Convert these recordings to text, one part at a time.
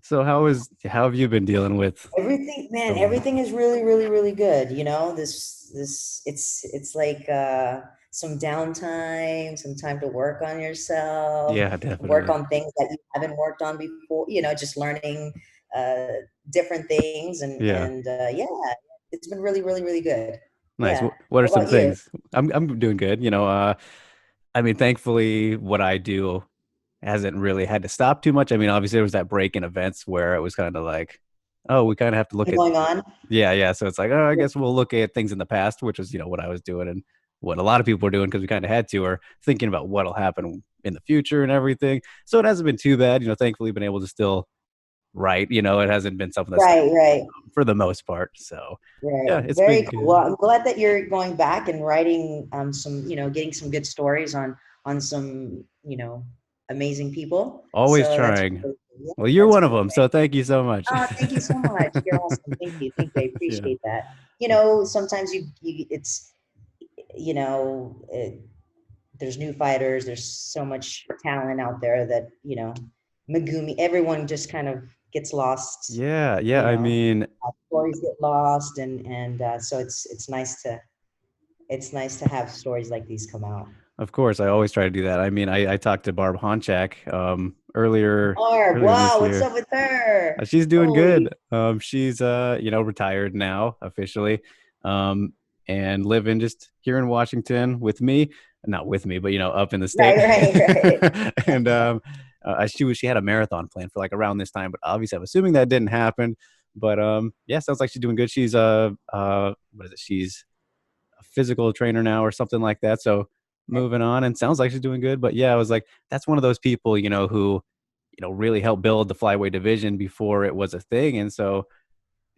So how have you been dealing with Everything, man, the everything is really, really, really good. It's like some downtime, some time to work on yourself, yeah, work definitely. on things that you haven't worked on before, just learning uh different things Yeah. and yeah, it's been really, really, really good. Nice. Yeah. What are What some about you? things? I'm doing good. I mean, thankfully what I do hasn't really had to stop too much. I mean, obviously there was that break in events where it was kind of like, oh, we kind of have to look at Going on? yeah, yeah. So it's like, oh, I guess we'll look at things in the past, which is, what I was doing and what a lot of people were doing because we kind of had to, or thinking about what'll happen in the future and everything. So it hasn't been too bad, thankfully been able to still write, it hasn't been something that's Right, right. for the most part. So Right. yeah, it's Very been cool. Well, good. I'm glad that you're going back and writing some, getting some good stories on some, amazing people. Always So that's trying. really, yeah, Well, you're that's one of really them. So thank you so much. great. Thank you so much. You're awesome. Thank you. Thank you. I Yeah. appreciate that. Sometimes it's, you know, it, there's new fighters. There's so much talent out there that, Megumi, everyone just kind of gets lost, Yeah. Yeah. you I know, mean, stories get lost and so it's nice to have stories like these come out. of course, I always try to do that. I mean, I talked to Barb Honchak Barb, earlier this wow, what's year. up with her? She's doing Holy, good. She's retired now officially. Um, and living just here in Washington with me, not with me, but up in the state. right, right, right. And she had a marathon plan for like around this time, but obviously I'm assuming that didn't happen. But yeah, sounds like she's doing good. She's what is it? She's a physical trainer now or something like that. So moving on, and sounds like she's doing good. But yeah, I was like, that's one of those people, who really helped build the flyweight division before it was a thing. And so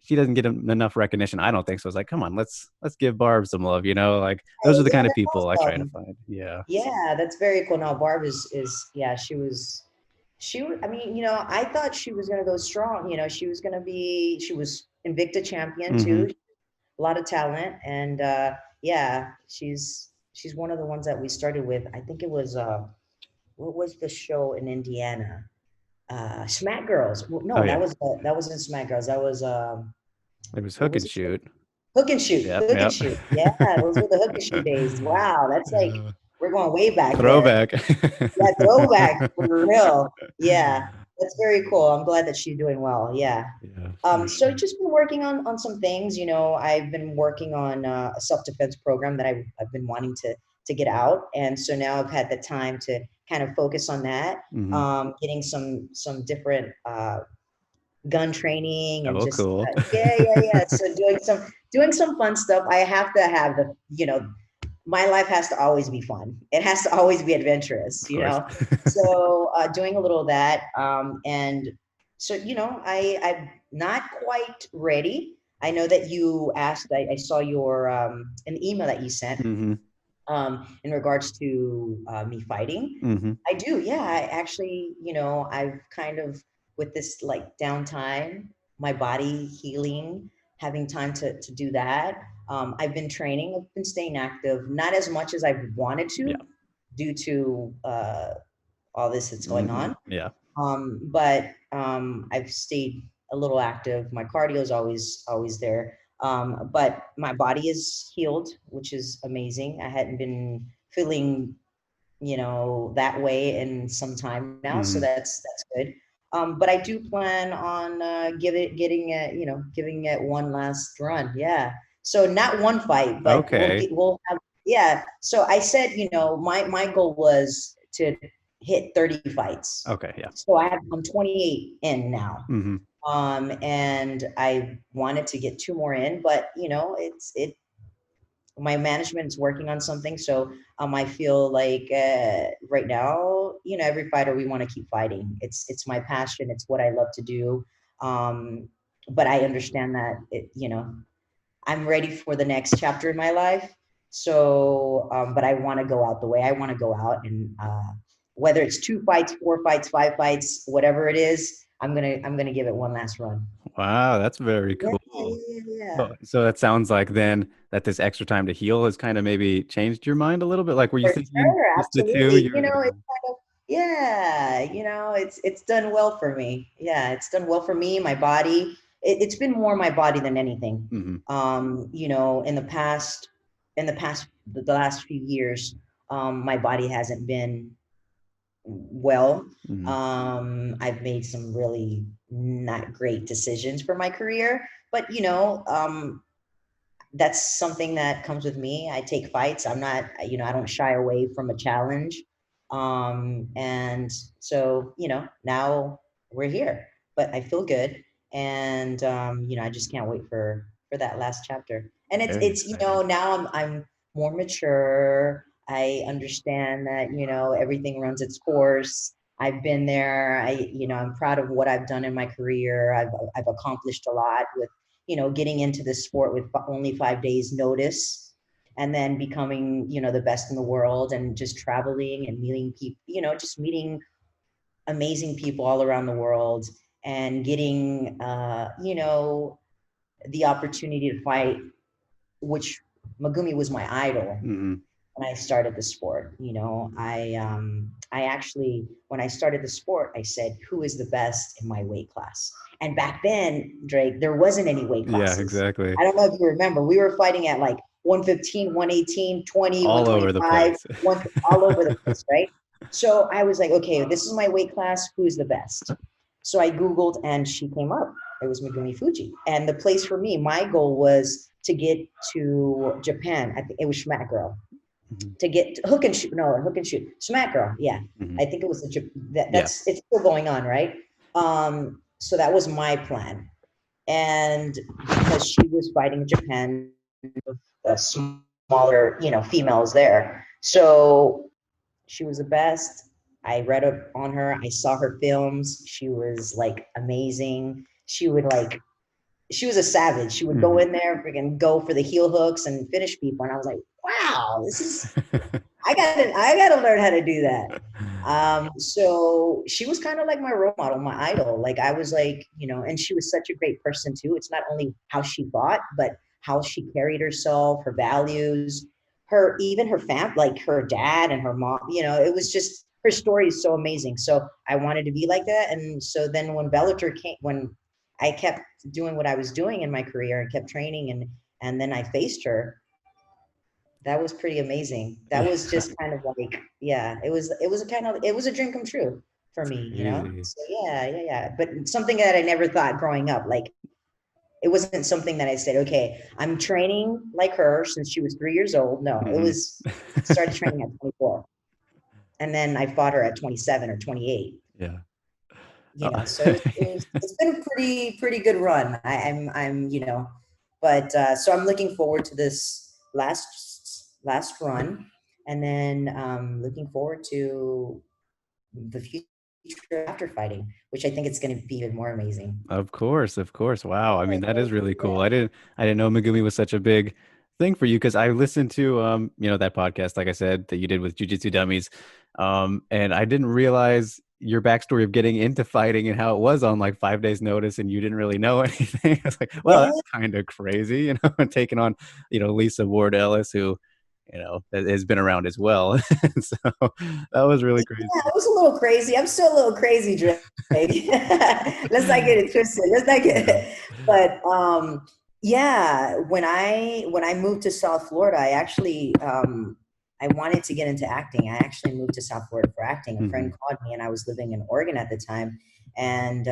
she doesn't get enough recognition, I don't think. So I was like, come on, let's give Barb some love, like those are the Yeah, kind of that's people I try to awesome. find. Yeah. Yeah, that's very cool. Now, Barb is yeah, I mean, I thought she was gonna go strong. She was Invicta champion Hmm. too. A lot of talent, and yeah, she's one of the ones that we started with. I think it was what was the show in Indiana? Smack Girls. Well, Oh no, yeah, that wasn't Smack Girls. That was it was what hook was and the show? shoot. Hook and Shoot. Yep, Hook and yep. Shoot. Yeah, those were the Hook and Shoot days. Wow, that's like Uh, we're going way back there. throwback. Yeah, throwback for real. Yeah, that's very cool. I'm glad that she's doing well. Yeah. Yeah, for So sure. just been working on some things. I've been working on a self defense program that I've been wanting to get out, and so now I've had the time to kind of focus on that. Hmm. Getting some different gun training and Oh, just cool. yeah, yeah, yeah. So doing some fun stuff. I have to have my life has to always be fun. It has to always be adventurous, Of course. So doing a little of that, and so I'm not quite ready. I know that you asked. I saw your an email that you sent Hmm. in regards to me fighting. Hmm. I do, yeah. I actually, I've kind of with this like downtime, my body healing, having time to do that. I've been training, I've been staying active, not as much as I've wanted Yeah. to, due to all this that's going Hmm. on. Yeah. But I've stayed a little active. My cardio is always there. But my body is healed, which is amazing. I hadn't been feeling that way in some time now, so Hmm. that's good. But I do plan on giving it one last run. Yeah. So not one fight, but Okay. we'll have, yeah. So I said, my goal was to hit 30 fights. Okay. Yeah. So I'm 28 in now. Hmm. And I wanted to get two more in, but my management is working on something. So I feel like right now, every fighter, we want to keep fighting. It's my passion. It's what I love to do. Um, but I understand that I'm ready for the next chapter in my life. So, but I want to go out the way I want to go out, and whether it's two fights, four fights, five fights, whatever it is, I'm gonna give it one last run. Wow, that's very Yeah, cool. yeah, yeah. So that sounds like then that this extra time to heal has kind of maybe changed your mind a little bit. Like, were you For thinking sure, just the two? absolutely. You're It's kind of. Yeah, it's done well for me. Yeah, it's done well for me, my body. It's been more my body than anything. Mm-hmm. In the last few years, my body hasn't been well. Mm-hmm. I've made some really not great decisions for my career, but that's something that comes with me. I take fights. I'm not, I don't shy away from a challenge. And so, now we're here, but I feel good. And, I just can't wait for that last chapter. And Very it's, exciting. now I'm more mature. I understand that, everything runs its course. I've been there. I'm proud of what I've done in my career. I've accomplished a lot with getting into the sport with only 5 days notice, and then becoming, the best in the world, and just traveling and meeting people, just meeting amazing people all around the world, and getting, the opportunity to fight, which Megumi was my idol Mm-hmm. when I started the sport. I actually, when I started the sport, I said, who is the best in my weight class? And back then, Drake, there wasn't any weight Yeah, classes. exactly. I don't know if you remember, we were fighting at like 115, 118, 20, All over the 125, place. all over the place, right? So I was like, okay, this is my weight class. Who's the best? So I Googled and she came up. It was Megumi Fuji. And the place for me, my goal was to get to Japan. I think it was Schmack Girl, Mm-hmm. to get hook and shoot. No, hook and shoot. Smack Girl. Yeah, Mm-hmm. I think it was Yeah. that's it's still going on, right? So that was my plan, and because she was fighting in Japan, smaller, females there, so she was the best. I read up on her. I saw her films. She was like amazing. She was a savage. She would go Mm-hmm. in there, freaking go for the heel hooks and finish people. And I was like, wow, I gotta learn how to do that. So she was kind of like my role model, my idol. Like I was like, and she was such a great person too. It's not only how she fought, but how she carried herself, her values, even her like her dad and her mom. It was just her story is so amazing. So I wanted to be like that. And so then when Bellator came, when I kept doing what I was doing in my career and kept training, and then I faced her, that was pretty amazing. That Yeah. was just kind of like, yeah, it was a dream come true for It's me. crazy. So yeah, yeah, yeah. But something that I never thought growing up, like it wasn't something that I said, okay, I'm training like her since she was 3 years old. No, it Mm-hmm. was started training at 24. And then I fought her at 27 or 28. Yeah. So it's been a pretty good run. I'm but so I'm looking forward to this last run, and then looking forward to the future after fighting, which I think it's going to be even more amazing. Of course, of course. Wow. I mean, that is really Yeah. cool. I didn't know Megumi was such a big thing for you because I listened to that podcast, like I said, that you did with Jiu-Jitsu Dummies. And I didn't realize your backstory of getting into fighting and how it was on like 5 days notice and you didn't really know anything. I was like, well, Yeah, that's kind of crazy, and taking on, Lisa Ward Ellis, who, has been around as well. So that was really crazy. it was a little crazy. I'm still a little crazy, Drake. Let's not get it twisted. Let's not get Yeah. it. But yeah, when I moved to South Florida, I actually I wanted to get into acting. I actually moved to South Florida for acting. A Hmm. friend called me, and I was living in Oregon at the time, and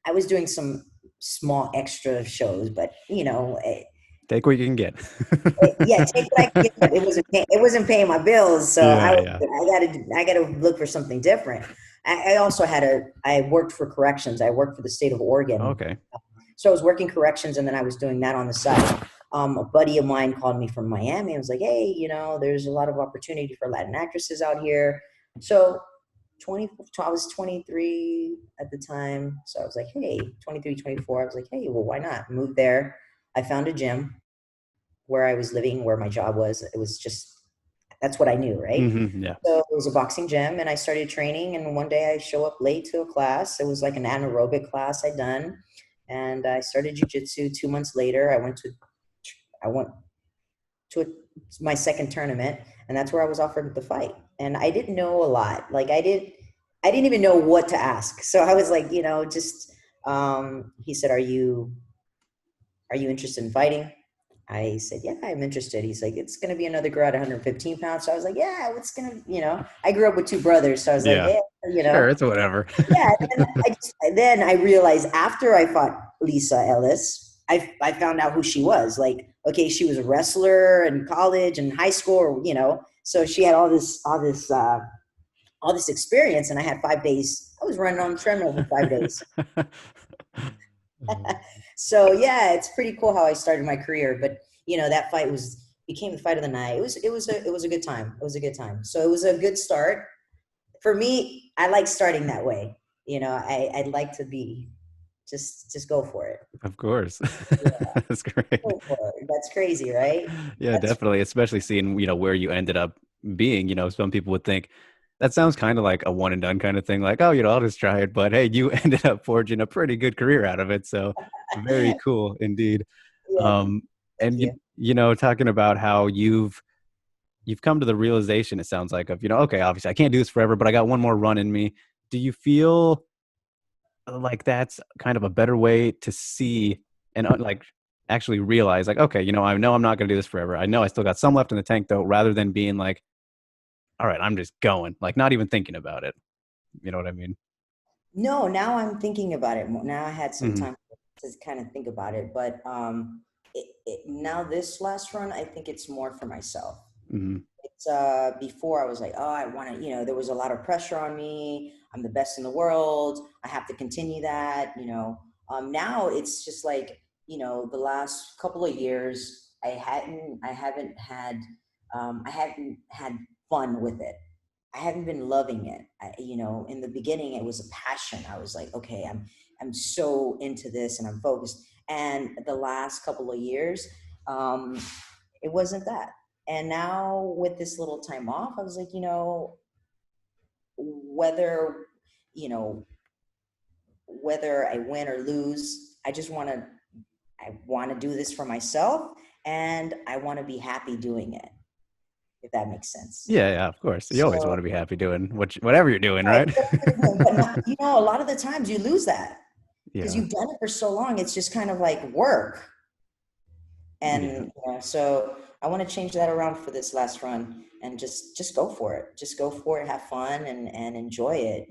I was doing some small extra shows, but Take what you can get. yeah, take what I could get, but it wasn't paying my bills, so Yeah, yeah. I gotta look for something different. I also I worked for corrections. I worked for the state of Oregon, Okay. so I was working corrections, and then I was doing that on the side. A buddy of mine called me from Miami. I was like, hey, there's a lot of opportunity for Latin actresses out here. So 20, I was 23 at the time. So I was like, hey, 23, 24. I was like, hey, well, why not? Moved there. I found a gym where I was living, where my job was. It was just, that's what I knew, right? Yeah. So it was a boxing gym, and I started training. And one day I show up late to a class. It was like an anaerobic class I'd done. And I started jujitsu 2 months later. I went to my second tournament, and that's where I was offered the fight. and I didn't know a lot. Like I didn't even know what to ask. So I was like, just he said, are you interested in fighting? I said, yeah, I'm interested. He's like, it's going to be another girl at 115 pounds. So I was like, yeah, what's going to, I grew up with two brothers. So I was like, Yeah. yeah, Sure. It's whatever. yeah. Then I realized after I fought Lisa Ellis, I found out who she was. Like, okay, she was a wrestler in college and high school, so she had all this experience, and I had 5 days. I was running on the treadmill for 5 days. So yeah, it's pretty cool how I started my career. But that fight became the fight of the night. It was a good time. It was a good time. So it was a good start for me. I like starting that way. I'd like to be just go for it. Of course. Yeah, That's great. go for it. That's crazy, right? Yeah, That's definitely. Especially seeing, where you ended up being, some people would think that sounds kind of like a one and done kind of thing. Like, oh, I'll just try it. But hey, you ended up forging a pretty good career out of it. So very cool indeed. yeah. Um, Thank and you. talking about how you've come to the realization, it sounds like, of, okay, obviously I can't do this forever, but I got one more run in me. Do you feel like that's kind of a better way to see and like actually realize, like, okay, I know I'm not going to do this forever. I know I still got some left in the tank, though, rather than being like, all right, I'm just going, like, not even thinking about it. You know what I mean? No, now I'm thinking about it more. Now I had some Hmm. time to kind of think about it, but now this last run, I think it's more for myself. Hmm. It's before I was like, oh, I want to, there was a lot of pressure on me. I'm the best in the world. I have to continue that. Now it's just like, the last couple of years, I haven't had fun with it. I haven't been loving it. In the beginning, it was a passion. I was like, okay, I'm so into this and I'm focused. And the last couple of years, um, it wasn't that. And now with this little time off, I was like, whether you know whether I win or lose, I want to do this for myself, and I want to be happy doing it. If that makes sense. Yeah, yeah, of course. You always want So to be happy doing whatever you're doing, right, right? but not, a lot of the times you lose that because Yeah, you've done it for so long. It's just kind of like work. yeah. And so I want to change that around for this last run and just go for it. Just go for it, have fun, and enjoy it.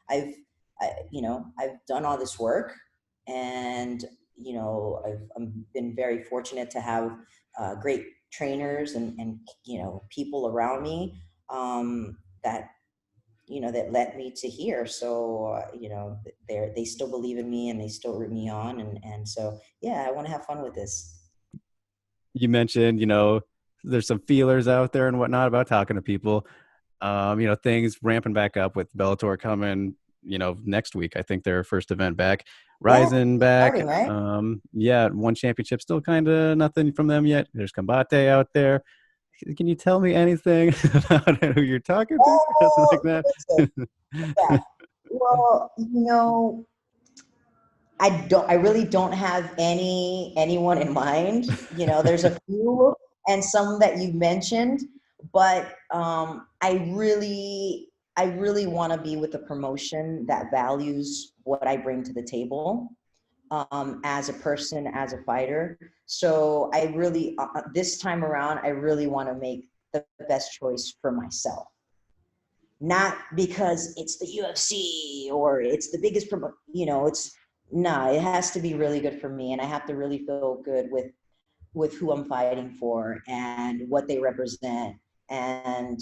I've I've done all this work, and I've been very fortunate to have great trainers and people around me, that that led me to here. So they still believe in me and they still root me on, and so yeah, I want to have fun with this. You mentioned, there's some feelers out there and whatnot about talking to people. Things ramping back up with Bellator coming, next week. I think their first event back, Yeah, Rising back. starting, right? Yeah, one championship, still kind of nothing from them yet. There's Combate out there. Can you tell me anything about who you're talking to? Something Oh, like that. listen, yeah. Well, I really don't have anyone in mind. There's a few and some that you mentioned, but I really want to be with a promotion that values what I bring to the table, as a person, as a fighter. So I really, this time around, I really want to make the best choice for myself. Not because it's the UFC or it's the biggest it's no, it has to be really good for me, and I have to really feel good with who I'm fighting for and what they represent. And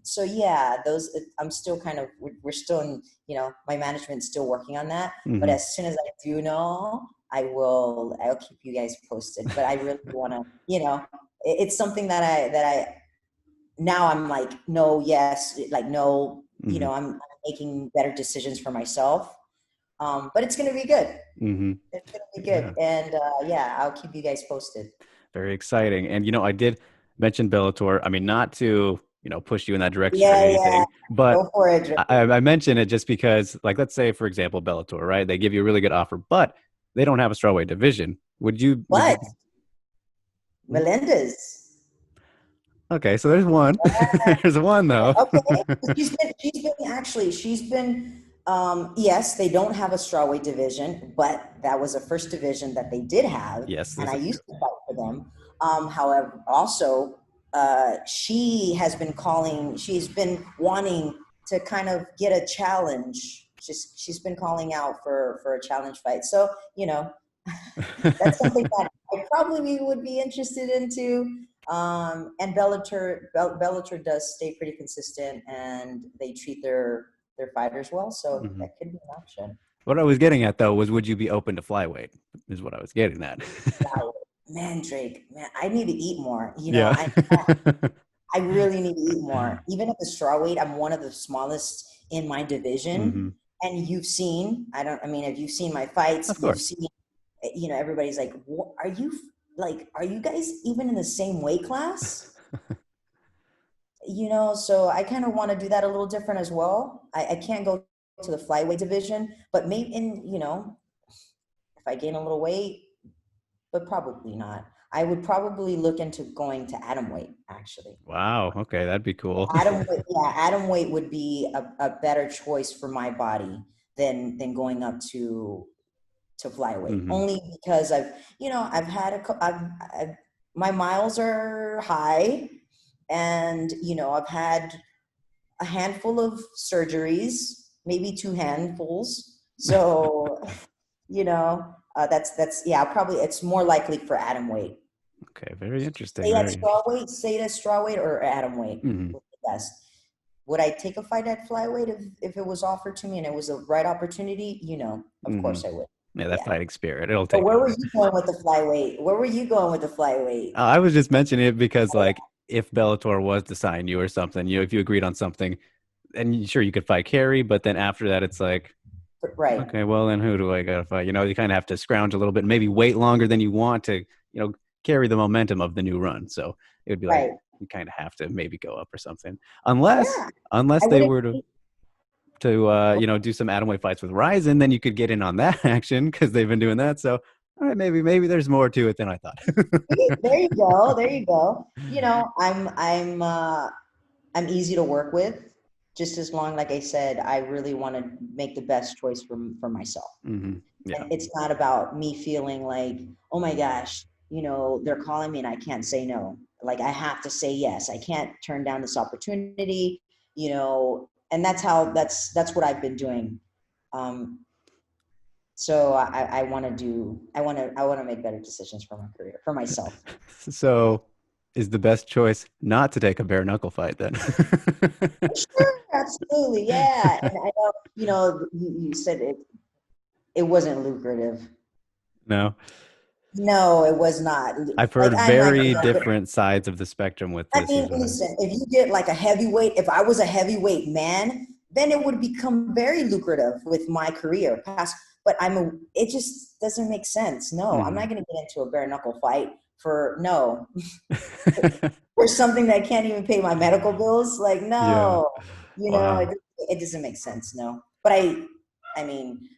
so yeah, those I'm still kind of we're still in, my management's still working on that. But Hmm. as soon as I do know, I'll keep you guys posted. But I really want to, it's something that I now I'm like, no, yes, like, no, Hmm. I'm making better decisions for myself. But it's going to be good. Hmm. It's going to be Yeah. good. And yeah, I'll keep you guys posted. Very exciting. And I did mention Bellator. I mean, not to, push you in that direction or Yeah, yeah. anything, but Go for it, Dre. I mention it just because, like, let's say, for example, Bellator, right? They give you a really good offer, but they don't have a strawweight division. Would you But be? Melendez, Okay, so there's one. There's one though. Okay, she's been yes, they don't have a strawweight division, but that was the first division that they did have, Yes, and this I is true. used to fight for them. However, also she has been calling. She's been wanting to kind of get a challenge. She's been calling out for a challenge fight. So that's something that I probably would be interested into. And Bellator does stay pretty consistent, and they treat their fighters well, so Mhm. that could be an option. What I was getting at though was, would you be open to flyweight? Is what I was getting at. Wow, man, Drake, man, I need to eat more. Yeah. I really need to eat more. Even at the strawweight, I'm one of the smallest in my division, Hmm. and you've seen. I don't. I mean, if you've seen my fights, Of you've course. seen. Everybody's like, are you like, are you guys even in the same weight class? So I kind of want to do that a little different as well. I can't go to the flyweight division, but maybe if I gain a little weight, but probably not. I would probably look into going to Atomweight, actually. Wow. Okay, that'd be cool. Atomweight, yeah, Atomweight would be a better choice for my body than going up to flyweight, Hmm. only because I've had I've my miles are high, and I've had a handful of surgeries, maybe two handfuls. So that's yeah, probably it's more likely for atom weight. Okay, very interesting. Stay at Very. straw weight, or atom weight Hmm. would be best. Would I take a fight at flyweight if it was offered to me and it was a right opportunity? Of Hmm. course I would. Yeah, that Yeah. fighting spirit, it'll But take where were over. you going with the flyweight? Where were you going with the flyweight? I was just mentioning it because, like, if Bellator was to sign you or something, if you agreed on something, and sure you could fight Keri, but then after that, it's like, Right, okay, well then who do I gotta fight? You kind of have to scrounge a little bit, maybe wait longer than you want to, carry the momentum of the new run. So it would be like right. you kind of have to maybe go up or something, unless Yeah. unless I they wouldn't. were to do some atomweight fights with Ryzen, then you could get in on that action because they've been doing that. So all right, maybe there's more to it than I thought. There you go. There you go. I'm easy to work with. Just as long, like I said, I really want to make the best choice for myself. Hmm. Yeah. And it's not about me feeling like, oh my gosh, they're calling me and I can't say no. Like I have to say yes. I can't turn down this opportunity. And that's what I've been doing. Um, so I want to make better decisions for my career, for myself. So is the best choice not to take a bare knuckle fight then? Sure, absolutely, yeah. And I know, you said it wasn't lucrative. No, No, it was not. I've Like heard I'm not very gonna. different sides of the spectrum with I this mean, as well. listen, if you get like a heavyweight, if I was a heavyweight man, then it would become very lucrative with my career past. But it just doesn't make sense. No, I'm Hmm. not going to get into a bare knuckle fight for no, for something that can't even pay my medical bills. Like, Yeah. no, Wow. it doesn't make sense. No, but I mean,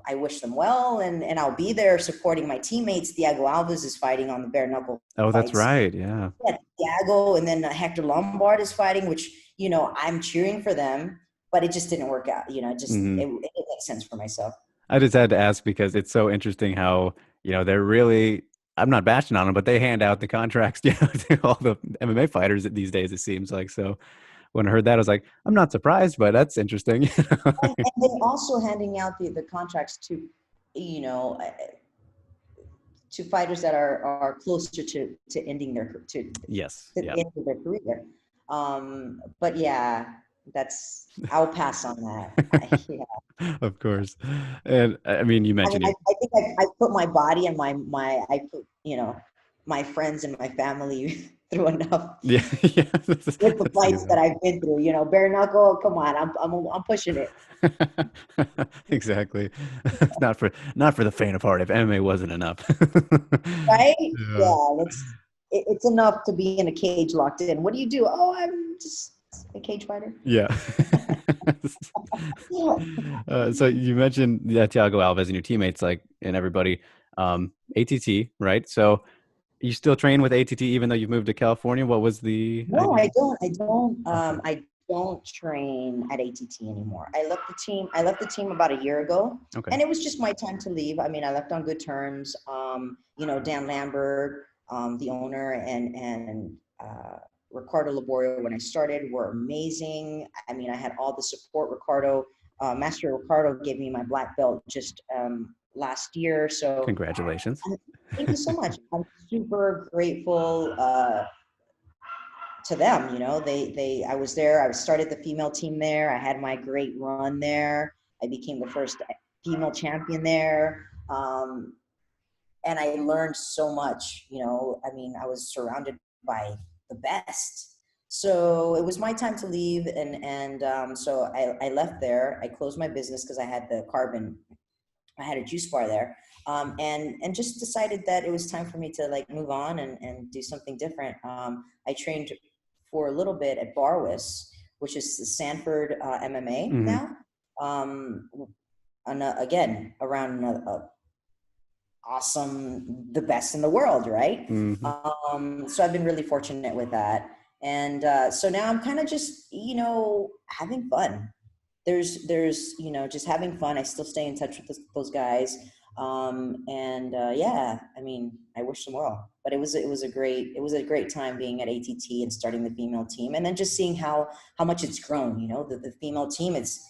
I wish them well, and I'll be there supporting my teammates. Thiago Alves is fighting on the bare knuckle Oh, that's fights. right. Yeah. Yeah, Thiago, and then Hector Lombard is fighting, which I'm cheering for them, but it just didn't work out. Hmm. It makes sense for myself. I just had to ask because it's so interesting how, they're really, I'm not bashing on them, but they hand out the contracts, to all the MMA fighters these days, it seems like. So when I heard that, I was like, I'm not surprised, but that's interesting. And then also handing out the contracts you know, uh, to fighters that are closer to ending Yes. the Yeah. end of their career. But yeah, I'll pass on that. Of course. And I mean, you I mean, mentioned it. I think I put my body and I put, my friends and my family through enough Yeah. Yeah. with the That's fights that easy. I've been through. Bare knuckle, come on, I'm pushing it, Exactly. It's not for the faint of heart. If MMA wasn't enough. right? Yeah. Yeah, it's enough to be in a cage locked in. What do you do? Oh, I'm just a cage fighter. Yeah. Yeah. So you mentioned Thiago Alves and your teammates, like, and everybody, ATT, right? So you still train with ATT even though you've moved to California? What was the No, idea? I don't. I don't. Okay. I don't train at ATT anymore. I left the team. I left the team about a year ago, Okay. and it was just my time to leave. I mean, I left on good terms. You know, Dan Lambert, the owner, and Ricardo Laborio, when I started, were amazing. I mean, I had all the support. Master Ricardo gave me my black belt just last year. So Congratulations. thank you so much. I'm super grateful. To them, you know, I was there. I started the female team there. I had my great run there. I became the first female champion there. And I learned so much, you know, I mean, I was surrounded by the best. So it was my time to leave. So I left there. I closed my business because I had I had a juice bar there. And just decided that it was time for me to like move on and do something different. I trained for a little bit at Barwis, which is the Sanford MMA Hmm. now. Um, Again, around awesome, the best in the world, right? Hmm. So I've been really fortunate with that. And so now I'm kind of just, you know, having fun. You know, just having fun. I still stay in touch with those guys. Yeah, I mean, I wish them well, but it was a great time being at ATT and starting the female team, and then just seeing how much it's grown. You know, the female team, it's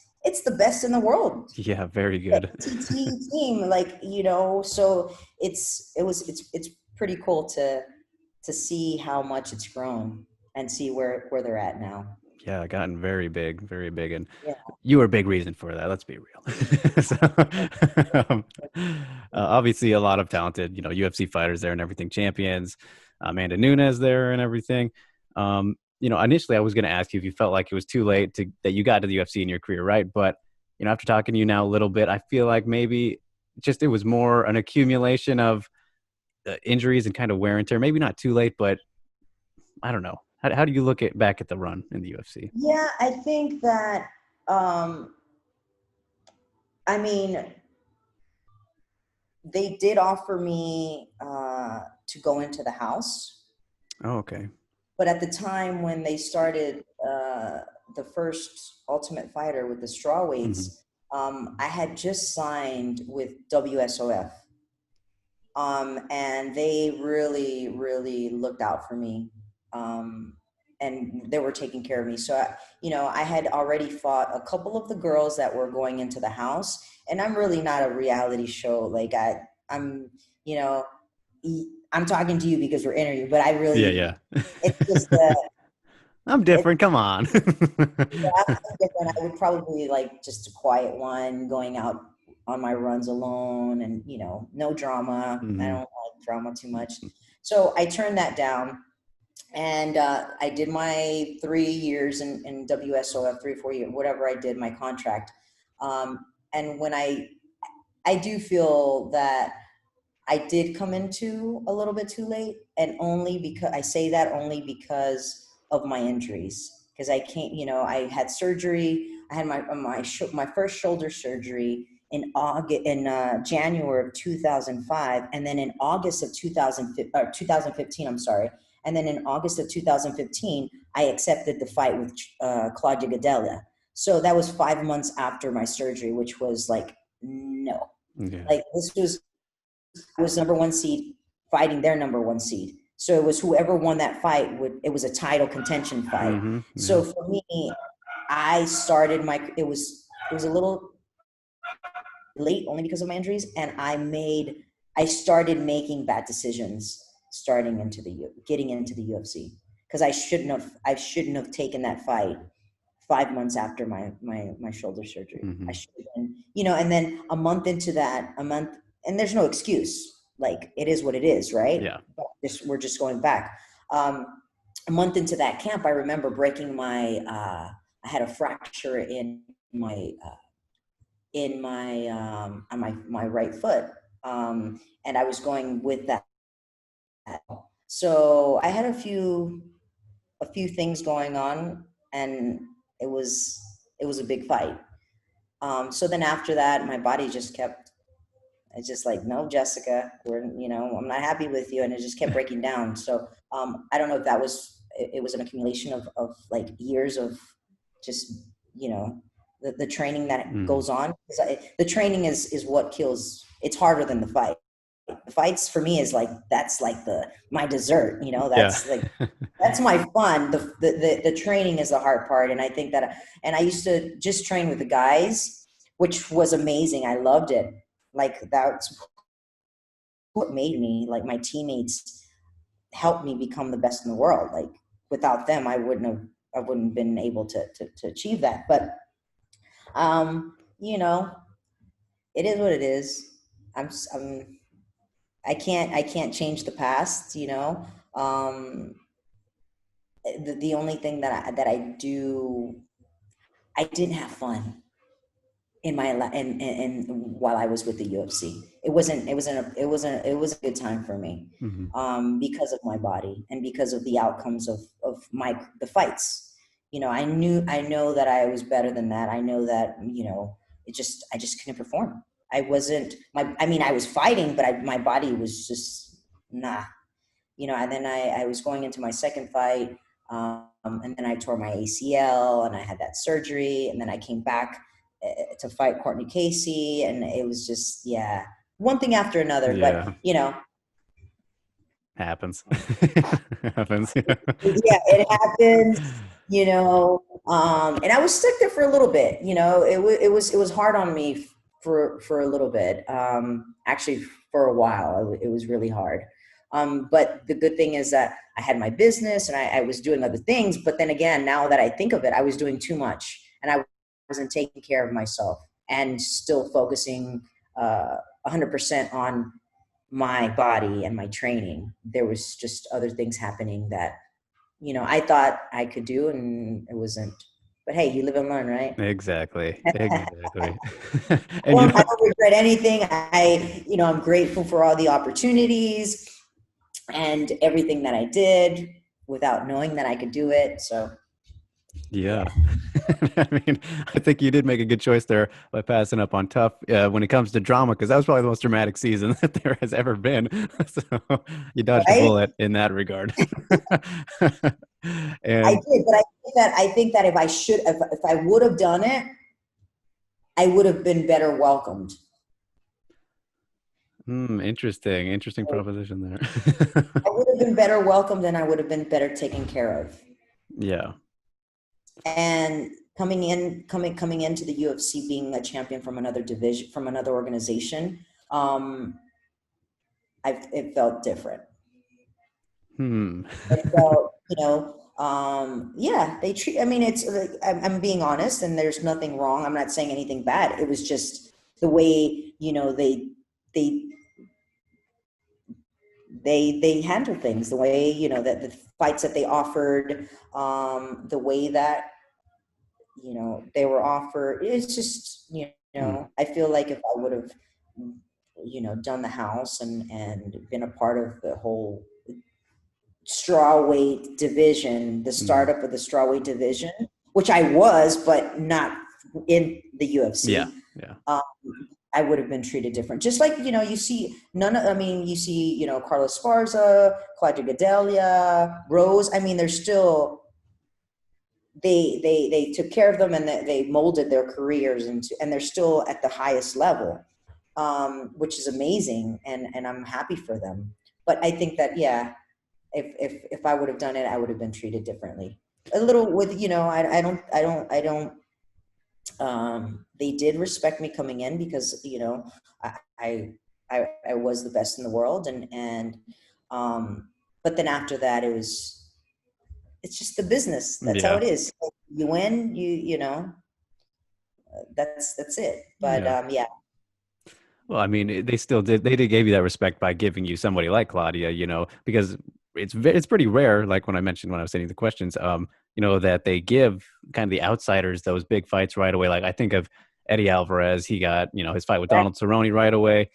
the best in the world. Yeah, very The good. ATT team, like, you know, so it's pretty cool to see how much it's grown and see where they're at now. Yeah, gotten very big, very big. And Yeah. you were a big reason for that. Let's be real. Um, obviously, a lot of talented, UFC fighters there and everything, champions, Amanda Nunes there and everything. Initially, I was going to ask you if you felt like it was too late that you got to the UFC in your career, right? But after talking to you now a little bit, I feel like maybe just it was more an accumulation of injuries and kind of wear and tear. Maybe not too late, but I don't know. How do you look back at the run in the UFC? Yeah, I think that, um, I mean, they did offer me to go into the house, Oh, okay. but at the time when they started the first Ultimate Fighter with the Hmm. strawweights, I had just signed with WSOF, and they really, really looked out for me. Um, and they were taking care of me. So, I had already fought a couple of the girls that were going into the house, and I'm really not a reality show. Like I'm, you know, I'm talking to you because we're interviewing, but I Yeah, really, yeah. it's just, I'm it's different. Come on. different. I would probably like just a quiet one, going out on my runs alone, and no drama. I Hmm. don't like drama too much. So I turned that down, and I did my 3 years in WSOF, 3 or 4 years, whatever I did, my contract. And when I do feel that I did come into a little bit too late, and only because I say that only because of my injuries. Because I can't, I had surgery. I had my first shoulder surgery in January of 2005, and then in August of 2015. I'm sorry, and then in August of 2015, I accepted the fight with Claudia Gadelha. So that was 5 months after my surgery, which was like no, Yeah. like this was number one seed fighting their number one seed. So it was whoever won that fight it was a title contention fight. Hmm. So Yeah. for me, I started it was a little late only because of my injuries, and I started making bad decisions starting getting into the UFC, because I shouldn't have taken that fight 5 months after my shoulder surgery. I Hmm. should have been, and then a month, and there's no excuse. Like, it is what it is, right? Yeah. But we're just going back. Um, a month into that camp, I remember breaking I had a fracture on my right foot. And I was going with that. So I had a few things going on, and it was a big fight. So then after that, my body just kept, it's just like, no, Jessica, I'm not happy with you. And it just kept breaking down. So I don't know if that was, it was an accumulation of like years of just, the training that Mm. goes on. The training is what kills. It's harder than the fight. The fights for me is like, that's like my dessert, Yeah. that's like, that's my fun. The training is the hard part. And I think that, and I used to just train with the guys, which was amazing. I loved it. Like that's what made me, like my teammates helped me become the best in the world. Like without them, I wouldn't have been able to achieve that. But, you know, it is what it is. I'm, I can't change the past, the only thing that I do, I didn't have fun in my and while I was with the UFC. It was a good time for me, Hmm. because of my body and because of the outcomes of the fights. I know that I was better than that. I know that, I just couldn't perform. I wasn't I mean, I was fighting, but my body was just nah. And then I was going into my second fight, and then I tore my ACL and I had that surgery, and then I came back to fight Courtney Casey, and it was just, yeah, one thing after another. But Yeah. Happens. Happens. Yeah. yeah, it happens. And I was stuck there for a little bit. It was hard on me for a little bit. Actually, for a while, it was really hard. But the good thing is that I had my business and I was doing other things. But then again, now that I think of it, I was doing too much and I wasn't taking care of myself and still focusing 100% on my body and my training. There was just other things happening that, I thought I could do, and it wasn't. But hey, you live and learn, right? Exactly. I Exactly. And you know, don't regret anything. I'm grateful for all the opportunities and everything that I did without knowing that I could do it. So yeah. yeah. I mean, I think you did make a good choice there by passing up on tough when it comes to drama, because that was probably the most dramatic season that there has ever been. So you dodged a Right? bullet in that regard. I And did, but I think that if I would have done it, I would have been better welcomed. interesting proposition there. I would have been better welcomed and I would have been better taken care of. Yeah. And coming into the UFC, being a champion from another division, from another organization, it felt different. Hmm. It felt, yeah, I mean, it's like, I'm being honest and there's nothing wrong. I'm not saying anything bad. It was just the way, they, they handle things, the way, that the fights that they offered, the way that, they were offered. It's just, Hmm. I feel like if I would have, done the house and been a part of the whole strawweight division, the Hmm. startup of the strawweight division, which I was, but not in the Yeah. UFC, Yeah. um, I would have been treated different. Just like, you see you see, Carlos Sparza, Claudia Gadelia, Rose. I mean, they're still, they took care of them and they molded their careers into, and they're still at the highest level, which is amazing. And I'm happy for them. But I think that, yeah, if I would have done it, I would have been treated differently. A little with, I don't, they did respect me coming in because, I, I, I was the best in the world. But then after that, it's just the business. That's how Yeah. it is. You win, that's it. But, Yeah. yeah. Well, I mean, they still did. They did give you that respect by giving you somebody like Claudia, because it's pretty rare. Like when I mentioned when I was sending the questions, that they give kind of the outsiders those big fights right away. Like I think of Eddie Alvarez. He got his fight with Right. Donald Cerrone right away.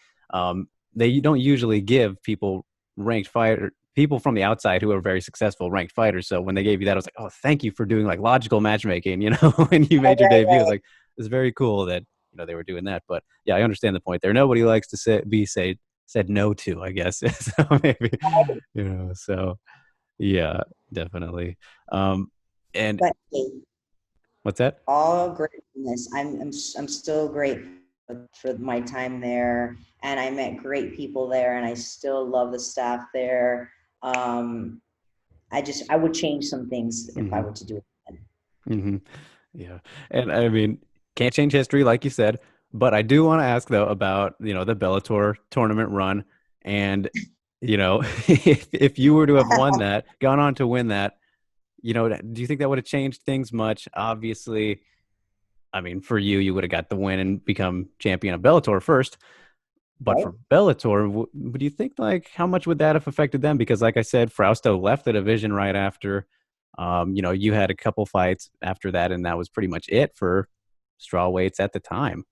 They don't usually give people from the outside who are very successful ranked fighters. So when they gave you that, I was like, oh, thank you for doing like logical matchmaking. When you made your debut, it was like it's very cool that they were doing that. But yeah, I understand the point there. Nobody likes to said no to, I guess. So maybe, so yeah, definitely. And But hey, what's that? all greatness. I'm still grateful for my time there, and I met great people there, and I still love the staff there. Um, I would change some things if I Hmm. were to do it again. Hmm. Yeah. And I mean, can't change history, like you said, but I do want to ask though about, the Bellator tournament run. And, if you were to have won that, gone on to win that, do you think that would have changed things much? Obviously, I mean, for you, you would have got the win and become champion of Bellator first. But Right? for Bellator, do you think like how much would that have affected them? Because like I said, Frausto left the division right after. You had a couple fights after that, and that was pretty much it for strawweights at the time.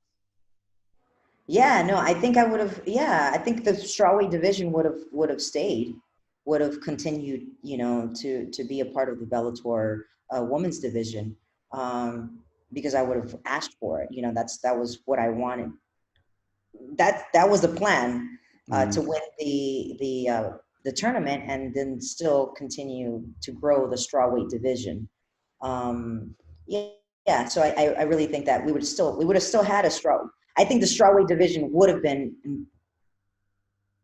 Yeah, no, I think I would have. Yeah, I think the strawweight division would have stayed, would have continued, to be a part of the Bellator women's division, because I would have asked for it. That was what I wanted. That was the plan, Mm, to win the tournament and then still continue to grow the strawweight division. Yeah, yeah. So I really think that we would have still had a straw. I think the strawweight division would have been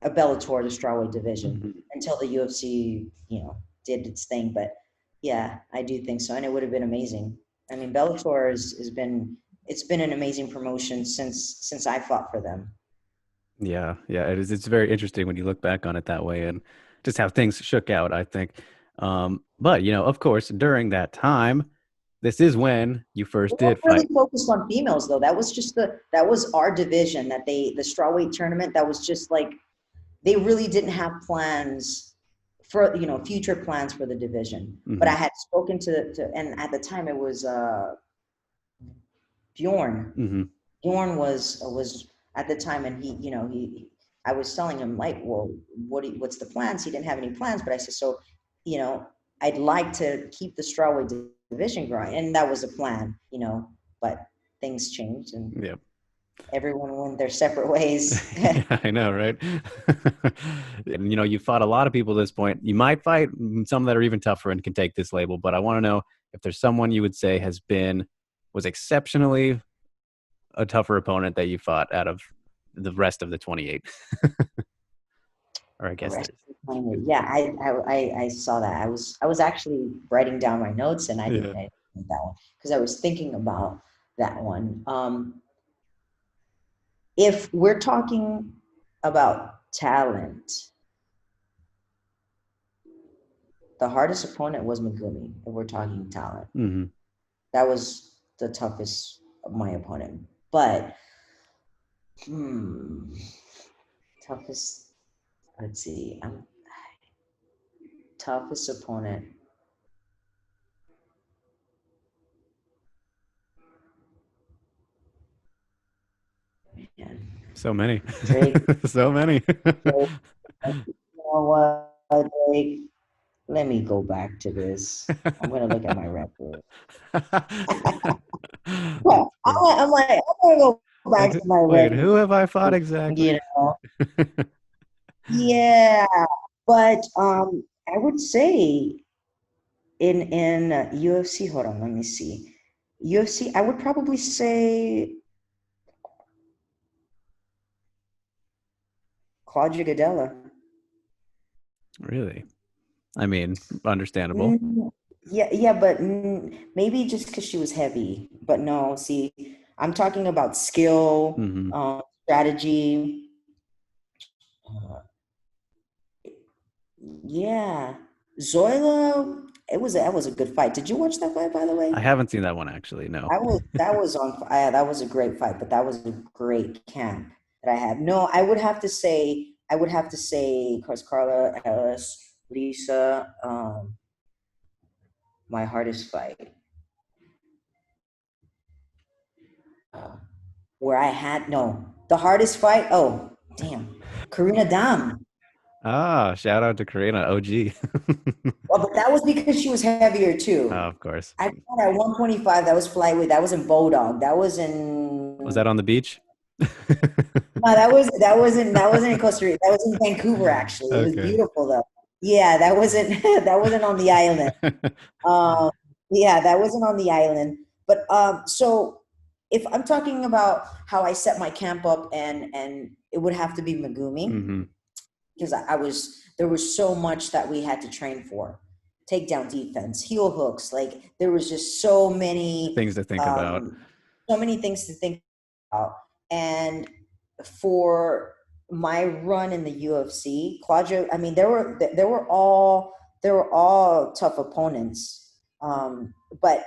a Bellator, the strawweight division, mhm. until the UFC, did its thing. But yeah, I do think so, and it would have been amazing. I mean, Bellator has been it's been an amazing promotion since I fought for them. Yeah, yeah, it is. It's very interesting when you look back on it that way and just how things shook out, I think. But of course, during that time, this is when you We first weren't did really fight. focused on females though. That was our division that the strawweight tournament. That was just like they really didn't have plans for future plans for the division. But I Hmm. had spoken and at the time it was Bjorn. Hmm. Bjorn was at the time, and he I was telling him like, well, what's the plans? He didn't have any plans, but I said, so, you know, I'd like to keep the strawweight division growing, and that was a plan, but things changed and Yeah. everyone went their separate ways. Yeah, I know, right? And you fought a lot of people at this point. You might fight some that are even tougher and can take this label, but I want to know if there's someone you would say was exceptionally a tougher opponent that you fought out of the rest of the 28. Or I The guess rest there's. of the time, yeah, I saw that. I was actually writing down my notes, and I Yeah. didn't I didn't that one because I was thinking about that one. If we're talking about talent, the hardest opponent was Megumi. If we're talking talent, Hmm. that was the toughest of my opponent. But hmm, toughest. Let's see. Toughest opponent. Man, So many. Drake. So many. Drake. You know what, Drake? Let me go back to this. I'm gonna look at my record. Well, That's funny. I'm gonna go back to my Wait, record. who have I fought You exactly? know, yeah, but I would say in UFC. Hold on, let me see. UFC. I would probably say Claudia Gadella. Really? I mean, understandable. Mm, yeah, yeah, but maybe just because she was heavy. But no, see, I'm talking about skill, Hmm. strategy. Uh, yeah, Zoila. That was a good fight. Did you watch that fight, by the way? I haven't seen that one actually. No. That was a great fight, but that was a great camp that I had. No, I would have to say, of course, Carla Ellis, Lisa, my hardest fight. Uh, where I had no the hardest fight. Oh, damn, Karina Dam. Ah, shout out to Karina, OG. Well, but that was because she was heavier too. Of course. I fought at 125. That was flyweight. That was in Bodog. That was in Was that on the beach? No, that wasn't in Costa Rica. That was in Vancouver, actually. It was Okay. beautiful though. Yeah, that wasn't that wasn't on the island. Um, yeah, that wasn't on the island. But so if I'm talking about how I set my camp up, and it would have to be Megumi, Hmm. because I was there was so much that we had to train for. Takedown defense, heel hooks, like there was just Things to think about. so many things to think about. And for my run in the UFC, Claudio, I mean, there were all tough opponents. But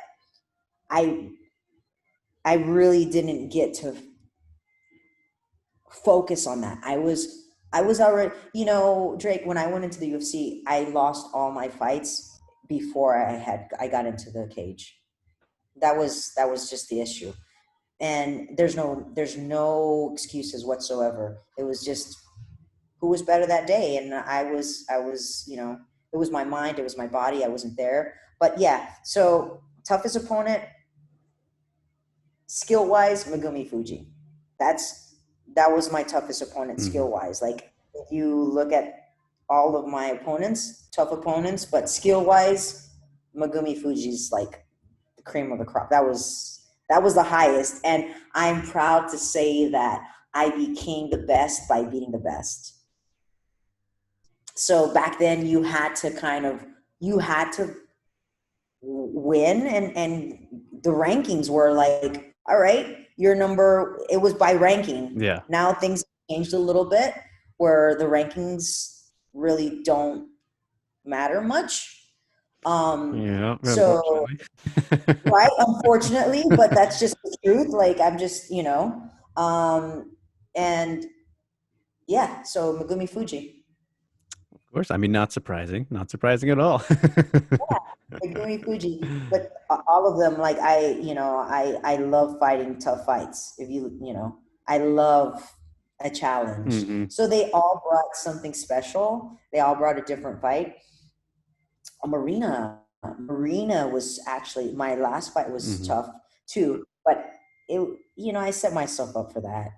I I really didn't get to focus on that. I was already, Drake, when I went into the UFC, I lost all my fights before I got into the cage. That was just the issue. And there's no excuses whatsoever. It was just who was better that day, and I was, it was my mind, it was my body, I wasn't there. But yeah, so toughest opponent, skill wise, Megumi Fuji. That was my toughest opponent Hmm. skill wise. Like if you look at all of my opponents, tough opponents, but skill wise, Megumi Fuji's like the cream of the crop. That was the highest, and I'm proud to say that I became the best by beating the best. So back then you had to win, and the rankings were like, all right, your number, it was by ranking. Yeah. Now things changed a little bit where the rankings really don't matter much. Yeah, So unfortunately. right, unfortunately, but that's just the truth. Like I'm just, and yeah, so Megumi Fuji. Of course. I mean, not surprising. Not surprising at all. Megumi Fuji, but all of them, like I love fighting tough fights. If I love a challenge. Hmm. So they all brought something special. They all brought a different fight. Marina was actually my last fight was Hmm. tough too, but I set myself up for that.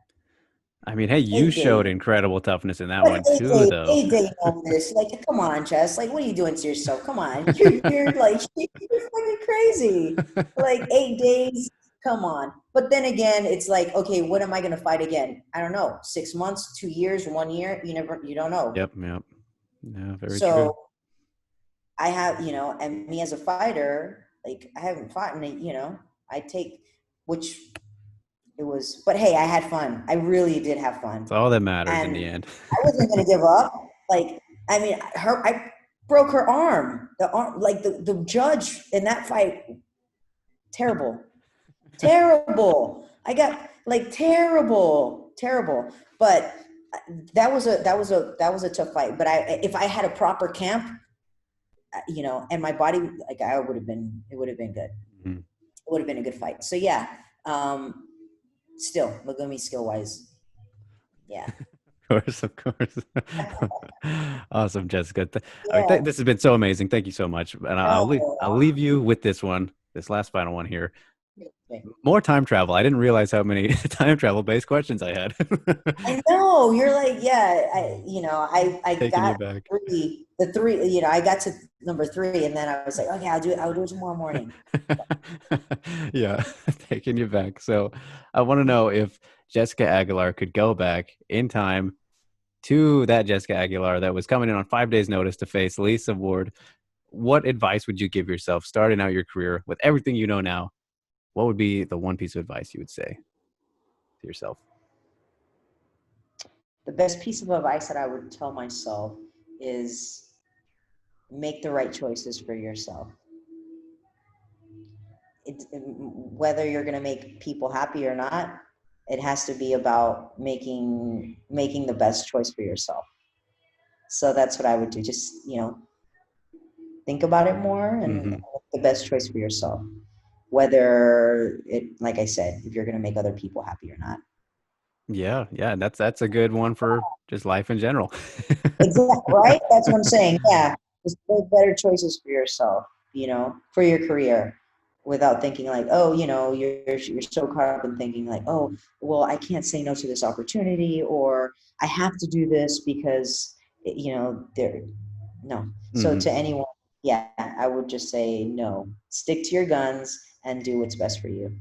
I mean, hey, you 8 days. showed incredible toughtness in that But one too, though. 8 day notice. Like, come on, Chess. Like, what are you doing to yourself? Come on. You're like you're fucking crazy. Like 8 days. Come on. But then again, it's like, okay, what am I gonna fight again? I don't know. 6 months, 2 years, 1 year. You don't know. Yep, yep. Yeah, very true. So I have, and me as a fighter, like I haven't fought in I take which it was, but hey, I had fun. I really did have It's fun. all that matters in And the end. I wasn't going to give up. Like, I mean, I broke her arm. The arm, like the judge in that fight, terrible, terrible. I got like terrible, terrible. But that was a tough fight. But if I had a proper camp, and my body, like it would have been good. Mhm. It would have been a good fight. So yeah, um, still Megumi skill wise, yeah, Of course. Awesome, Jessica. All right, yeah. this has been so amazing. Thank you so much. And I'll No, leave you with this one, this last final one here. okay. More time travel. I didn't realize how many time travel based questions I had. I know you're like, yeah, I Taking you got back. the three, I got to number three, and then I was like, okay, I'll do it tomorrow morning. Yeah, taking you back. So I want to know if Jessica Aguilar could go back in time to that Jessica Aguilar that was coming in on 5 days' notice to face Lisa Ward. What advice would you give yourself starting out your career with everything you know now? What would be the one piece of advice you would say to yourself? The best piece of advice that I would tell myself is make the right choices for yourself. Whether you're going to make people happy or not, it has to be about making the best choice for yourself. So that's what I would do. Just think about it more, and Hmm. make the best choice for yourself. Whether it, like I said, if you're going to make other people happy or not. Yeah, yeah, that's a good one for just life in general. Exactly, right? That's what I'm saying. Yeah, just make better choices for yourself. For your career. without thinking like, oh, you're so caught up in thinking like, oh, well, I can't say no to this opportunity, or I have to do this because there. No. So Hmm. to anyone, yeah, I would just say no. Stick to your guns and do what's best for you.